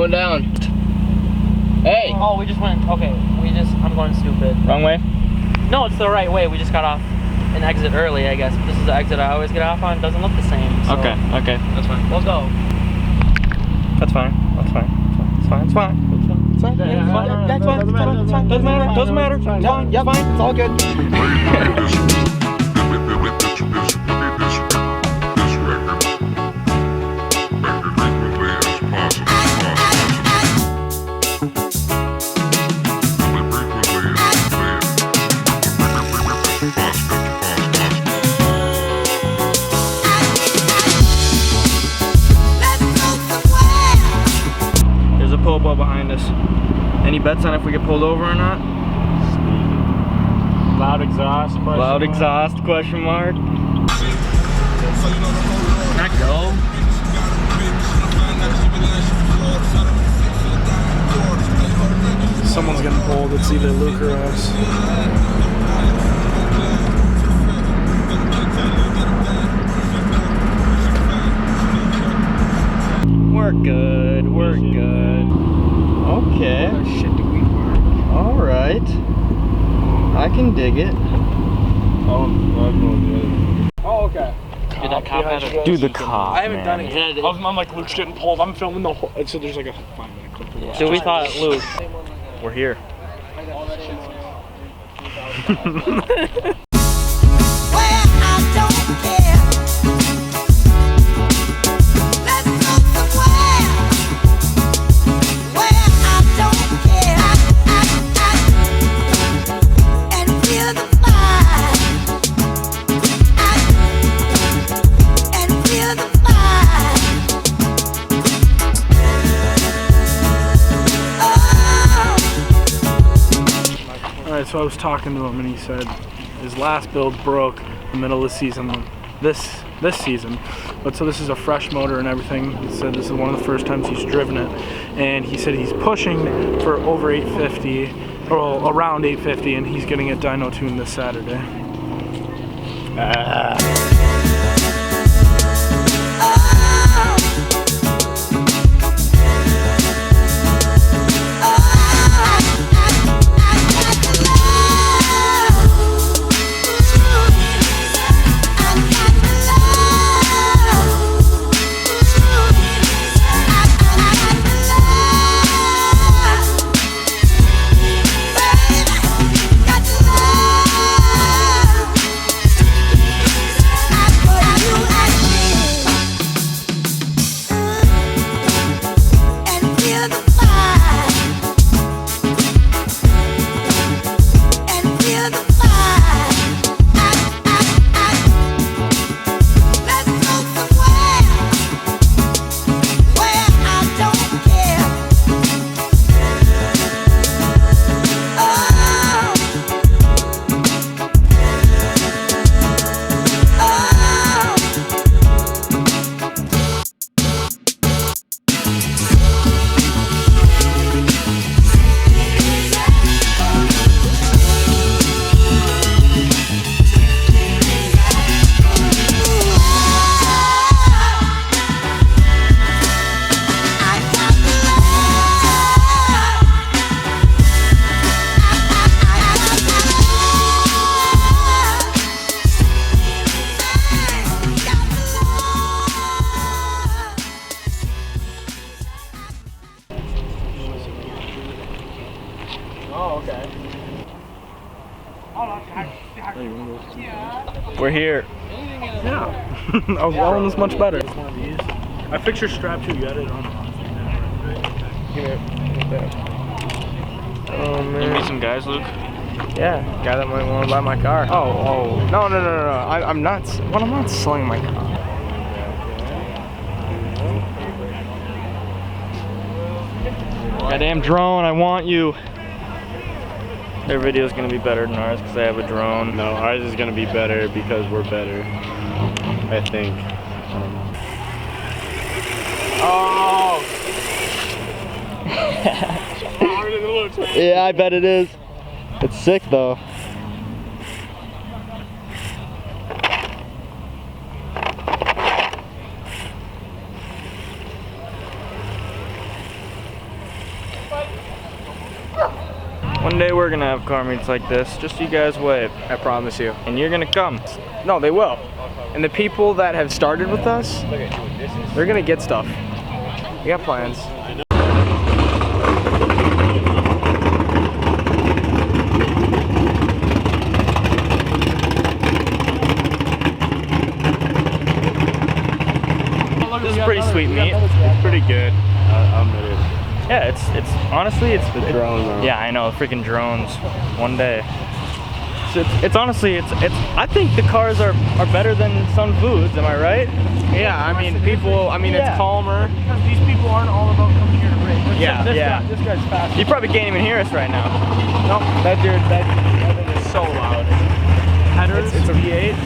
going down. Hey! Oh, we just went, okay, I'm going stupid. Wrong way? No, it's the right way. We just got off an exit early, I guess. But this is the exit I always get off on. It doesn't look the same. So. Okay. That's fine. We'll go. That's fine. It's fine. Doesn't matter. It's fine. Yeah, fine. It's all good. There's a po-po behind us. Any bets on if we get pulled over or not? Loud exhaust question Loud mark. exhaust question mark. Can I go? Someone's getting pulled. It's either Luke or us. We're good. Okay. Alright. I can dig it. Oh, okay. Dude, that cop had a... Dude, the cop. I haven't done it Yeah, yet. I'm like, Luke's getting pulled. I'm filming the whole. So there's like a 5-minute clip. Yeah. So we thought, Luke. We're here. Alright, so I was talking to him and he said his last build broke in the middle of the season, this season. But so this is a fresh motor and everything. He said this is one of the first times he's driven it. And he said he's pushing for over 850, or around 850, and he's getting it dyno tuned this Saturday. We're here. Yeah. I was rolling this much better. I fixed your strap too. You had it on. Oh man. You meet some guys, Luke? Yeah, guy that might want to buy my car. Oh. No. I'm not. Well, I'm not selling my car. Goddamn drone, I want you. Their video's gonna be better than ours because they have a drone. No, ours is gonna be better because we're better. I think. I don't know. Oh! Yeah, I bet it is. It's sick though. One day we're gonna have car meets like this. Just so you guys wave. I promise you. And you're gonna come. No, they will. And the people that have started with us, they're gonna get stuff. We got plans. This is pretty sweet meat. It's pretty good. I'll admit it. Yeah, it's honestly it's The drone though. yeah, I know, freaking drones. One day. It's honestly I think the cars are better than some foods. Am I right? Yeah, I mean, people. I mean, Yeah. it's calmer. Because these people aren't all about coming here to race. Yeah, This guy's fast. You probably can't even hear us right now. No, that thing is so loud. Headers, It's a V8.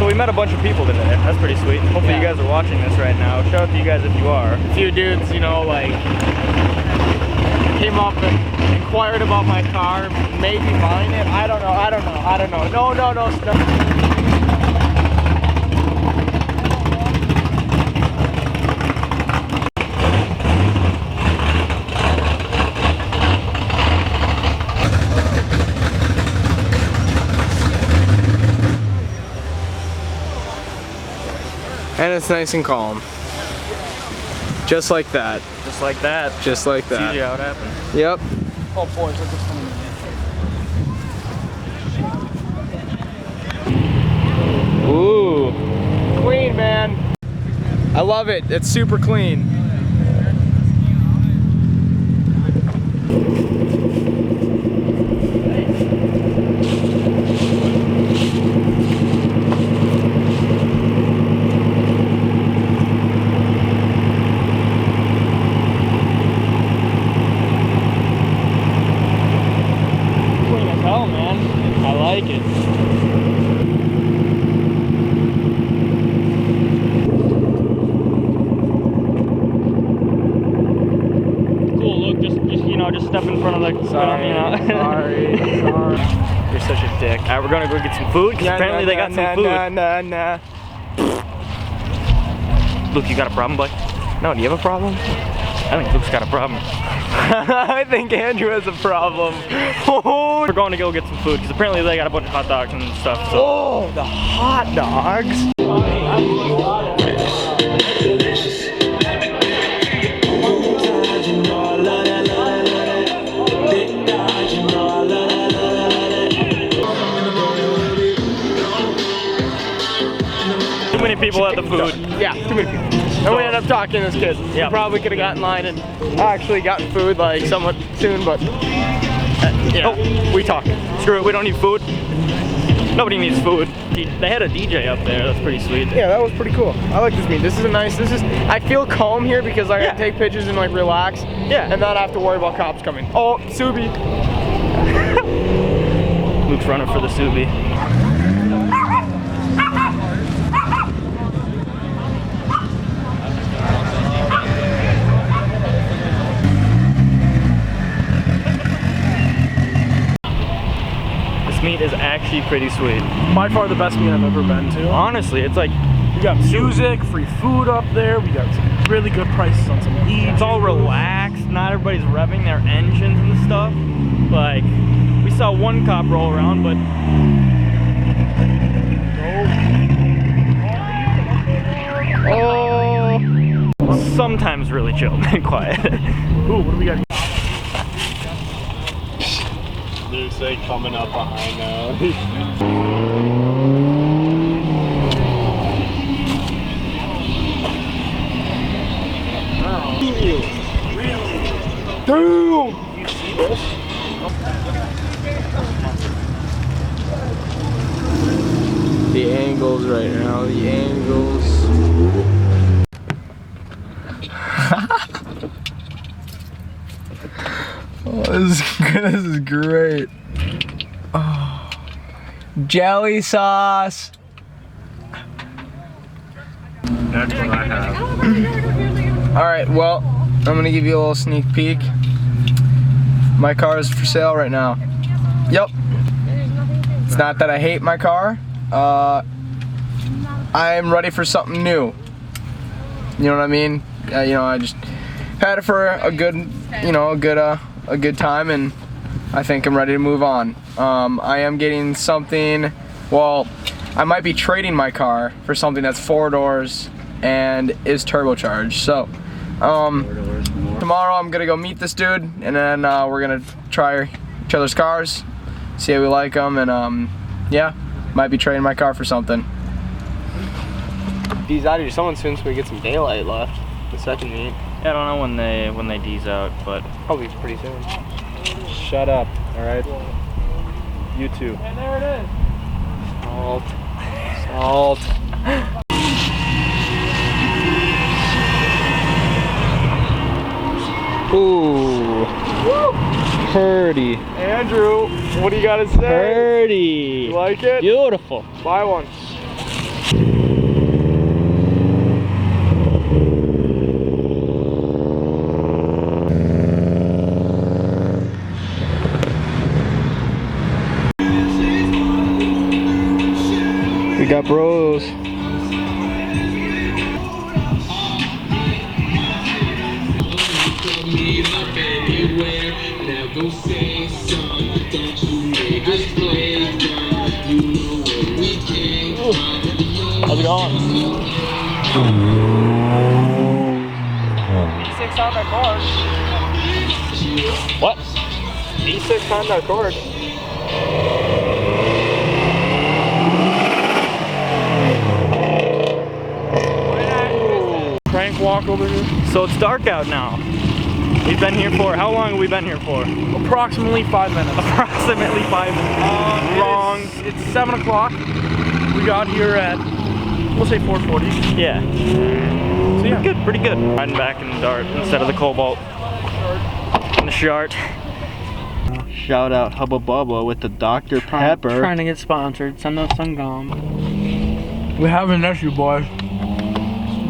So we met a bunch of people today. That's pretty sweet. Hopefully you guys are watching this right now. Shout out to you guys if you are. A few dudes, you know, like came up and inquired about my car, maybe buying it. I don't know. No. And it's nice and calm. Just like that. Just like that. Just like It's usually that. how it happens. Yep. Oh, boys, look what's coming in. Ooh. Clean, man. I love it. It's super clean. Clean as hell, man. I like it. Cool, look, just you know, just step in front of the Sorry. you know. Sorry. You're such a dick. Alright, we're gonna go get some food, because apparently they got some food. Nah. Luke, you got a problem, bud? No, do you have a problem? I think Luke's got a problem. I think Andrew has a problem. We're going to go get some food, because apparently they got a bunch of hot dogs and stuff, so. Oh, the hot dogs. Too many people at the food. Yeah, too many people. And we ended up talking as kids. Yeah. We probably could have gotten in line and actually gotten food like somewhat soon, but we talked. Screw it, we don't need food. Nobody needs food. They had a DJ up there, that's pretty sweet. Yeah, that was pretty cool. I like this meet. I feel calm here because I can take pictures and like relax. Yeah. And not have to worry about cops coming. Oh, Subi. Luke's running for the Subi. This meat is actually pretty sweet. By far the best meet I've ever been to. Honestly, it's like, We got music, free food up there. We got some really good prices on some eats. it's all relaxed. Not everybody's revving their engines and stuff. Like, we saw one cop roll around, but sometimes really chill and quiet. Ooh, what do we got? There's like coming up behind now. Dude! You see this? The angles right now, the angles. Oh, this is great. Oh. Jelly sauce. That's what I have. All right, well, I'm gonna give you a little sneak peek. My car is for sale right now. Yep. It's not that I hate my car. I'm ready for something new. You know what I mean? You know, I just had it for a good, you know, a good time, and I think I'm ready to move on. I am getting something, well, I might be trading my car for something that's 4 doors and is turbocharged. So, tomorrow I'm gonna go meet this dude, and then we're gonna try each other's cars, see how we like them, and yeah, might be trading my car for something. D's out here someone soon so we get some daylight left. The second meet. Yeah, I don't know when they D's out, but Probably pretty soon. Shut up, all right? You too. And there it is. Salt. Salt. Ooh. Purdy. Andrew, what do you gotta say? Purdy. You like it? Beautiful. Buy one. We got bros. how's it going? E6 Honda Accord. What? E6 Honda Accord. Crank walk over here. So it's dark out now. We've been here for, how long have we been here for? Approximately 5 minutes. Approximately 5 minutes. Wrong. It's 7 o'clock. We got here at, we'll say 4:40. Yeah. So yeah. Good, pretty good. Riding back in the Dart instead of the Cobalt. And the Shart. Shout out Hubba Bubba with the Dr. Pepper. Trying to get sponsored. Send us some gum. We have an issue, boys.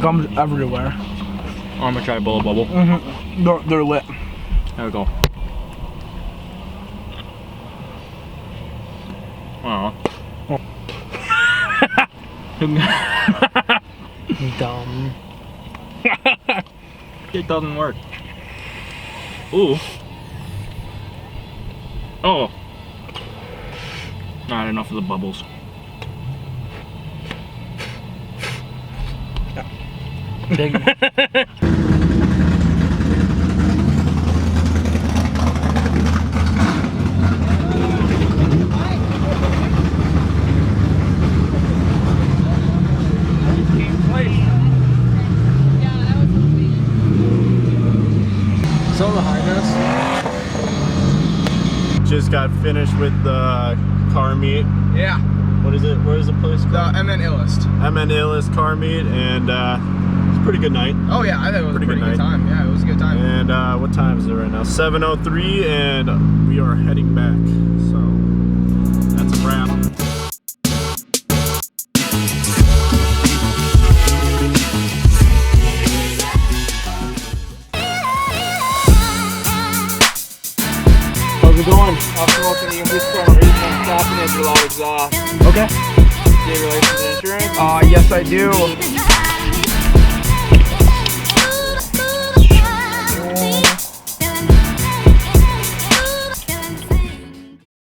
Gum's everywhere. I'm gonna try to blow a bubble. They're lit. There we go. Oh. Dumb. It doesn't work. Ooh. Oh. Not enough of the bubbles. Big. So behind us. Just got finished with the car meet. Yeah. What is it? Where is the place called? The MN Illest. MN Illest car meet, and it's a pretty good night. Oh yeah, I thought it was a pretty good night. time. Yeah, it was a good time. And what time is it right now? 7:03, and we are heading back. So that's a wrap. How's it going? I'll smoke and you can just put on stopping as your low exhaust. Okay. Do you have your license and insurance? Yes I do.